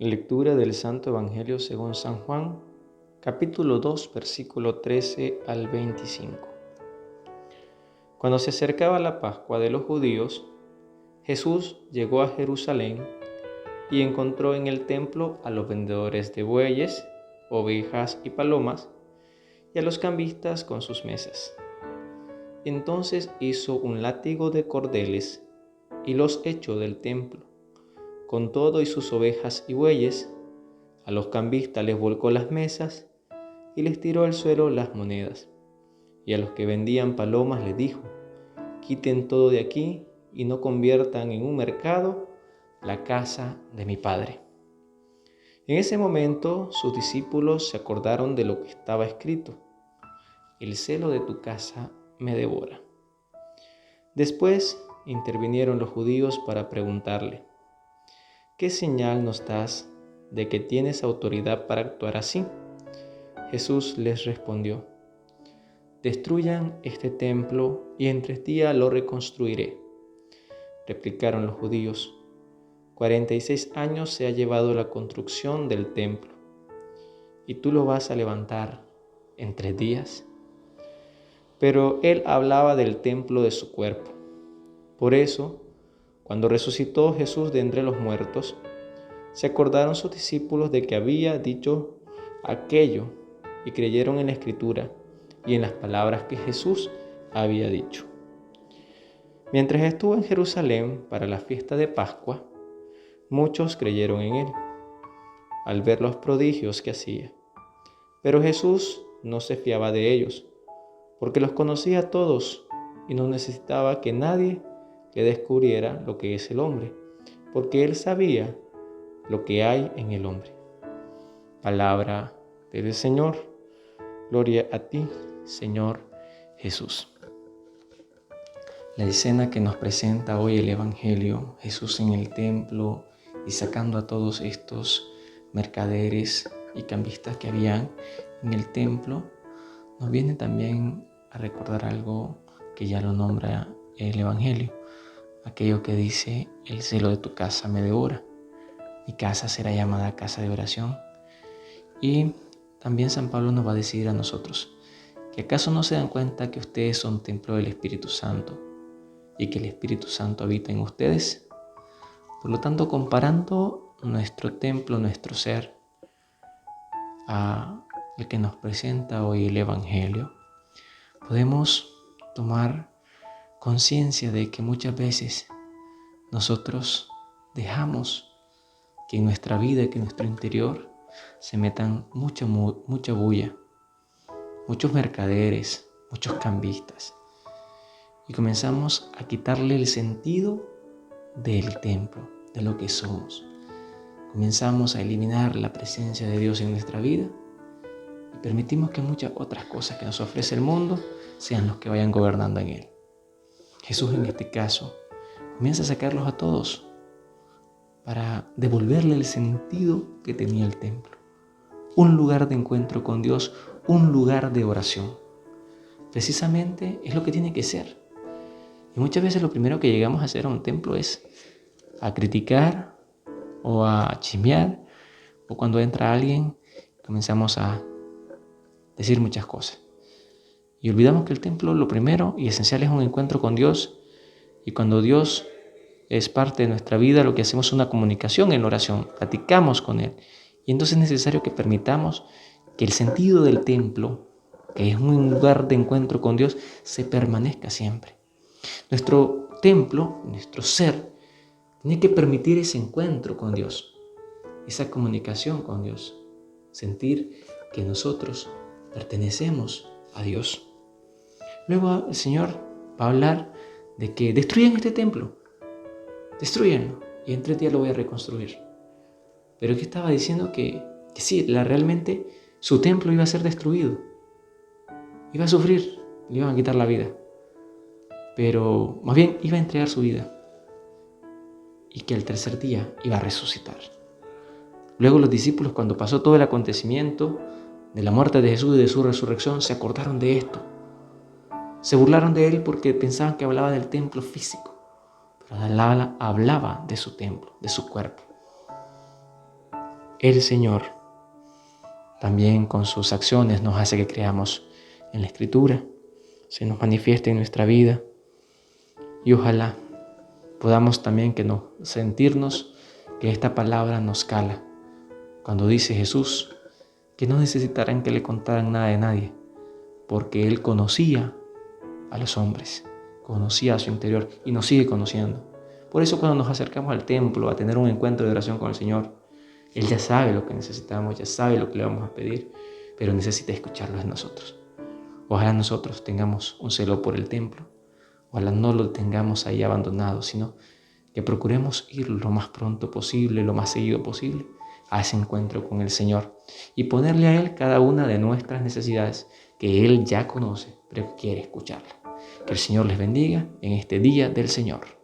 Lectura del Santo Evangelio según San Juan, capítulo 2, versículo 13 al 25. Cuando se acercaba la Pascua de los judíos, Jesús llegó a Jerusalén y encontró en el templo a los vendedores de bueyes, ovejas y palomas, y a los cambistas con sus mesas. Entonces hizo un látigo de cordeles y los echó del templo, con todo y sus ovejas y bueyes. A los cambistas les volcó las mesas y les tiró al suelo las monedas. Y a los que vendían palomas les dijo: quiten todo de aquí y no conviertan en un mercado la casa de mi Padre. En ese momento sus discípulos se acordaron de lo que estaba escrito: el celo de tu casa me devora. Después intervinieron los judíos para preguntarle: ¿qué señal nos das de que tienes autoridad para actuar así? Jesús les respondió: destruyan este templo y en 3 días lo reconstruiré. Replicaron los judíos: 46 años se ha llevado la construcción del templo, ¿y tú lo vas a levantar en 3 días? Pero él hablaba del templo de su cuerpo. Por eso, cuando resucitó Jesús de entre los muertos, se acordaron sus discípulos de que había dicho aquello y creyeron en la Escritura y en las palabras que Jesús había dicho. Mientras estuvo en Jerusalén para la fiesta de Pascua, muchos creyeron en él, al ver los prodigios que hacía. Pero Jesús no se fiaba de ellos, porque los conocía a todos y no necesitaba que nadie le descubriera lo que es el hombre, porque él sabía lo que hay en el hombre. Palabra del Señor. Gloria a ti, Señor Jesús. La escena que nos presenta hoy el Evangelio, Jesús en el templo y sacando a todos estos mercaderes y cambistas que habían en el templo, nos viene también a recordar algo que ya lo nombra el Evangelio, aquello que dice: el celo de tu casa me devora, mi casa será llamada casa de oración. Y también San Pablo nos va a decir a nosotros: ¿que acaso no se dan cuenta que ustedes son templo del Espíritu Santo y que el Espíritu Santo habita en ustedes? Por lo tanto, comparando nuestro templo, nuestro ser, a el que nos presenta hoy el Evangelio, podemos tomar conciencia de que muchas veces nosotros dejamos que en nuestra vida, que en nuestro interior se metan mucha bulla, muchos mercaderes, muchos cambistas, y comenzamos a quitarle el sentido del templo, de lo que somos. Comenzamos a eliminar la presencia de Dios en nuestra vida y permitimos que muchas otras cosas que nos ofrece el mundo sean los que vayan gobernando en él. Jesús, en este caso, comienza a sacarlos a todos para devolverle el sentido que tenía el templo. Un lugar de encuentro con Dios, un lugar de oración. Precisamente es lo que tiene que ser. Y muchas veces lo primero que llegamos a hacer a un templo es a criticar o a chismear, o cuando entra alguien comenzamos a decir muchas cosas. Y olvidamos que el templo, lo primero y esencial, es un encuentro con Dios. Y cuando Dios es parte de nuestra vida, lo que hacemos es una comunicación en oración, platicamos con Él. Y entonces es necesario que permitamos que el sentido del templo, que es un lugar de encuentro con Dios, se permanezca siempre. Nuestro templo, nuestro ser, tiene que permitir ese encuentro con Dios, esa comunicación con Dios, sentir que nosotros pertenecemos a Dios. Luego el Señor va a hablar de que destruyan este templo, destruyanlo y en 3 días lo voy a reconstruir. Pero ¿qué estaba diciendo? Que sí, realmente su templo iba a ser destruido, iba a sufrir, le iban a quitar la vida, pero más bien iba a entregar su vida y que al 3er día iba a resucitar. Luego los discípulos, cuando pasó todo el acontecimiento de la muerte de Jesús y de su resurrección, se acordaron de esto. Se burlaron de él porque pensaban que hablaba del templo físico, pero hablaba de su templo, de su cuerpo. el Señor también con sus acciones nos hace que creamos en la Escritura, se nos manifieste en nuestra vida. Y ojalá podamos también sentirnos que esta palabra nos cala. Cuando dice Jesús que no necesitarán que le contaran nada de nadie, porque Él conocía a los hombres, conocía a su interior y nos sigue conociendo. Por eso cuando nos acercamos al templo a tener un encuentro de oración con el Señor, Él ya sabe lo que necesitamos, ya sabe lo que le vamos a pedir, pero necesita escucharlo en nosotros. Ojalá nosotros tengamos un celo por el templo, ojalá no lo tengamos ahí abandonado, sino que procuremos ir lo más pronto posible, lo más seguido posible, a ese encuentro con el Señor y ponerle a Él cada una de nuestras necesidades que Él ya conoce, pero quiere escucharla. Que el Señor les bendiga en este día del Señor.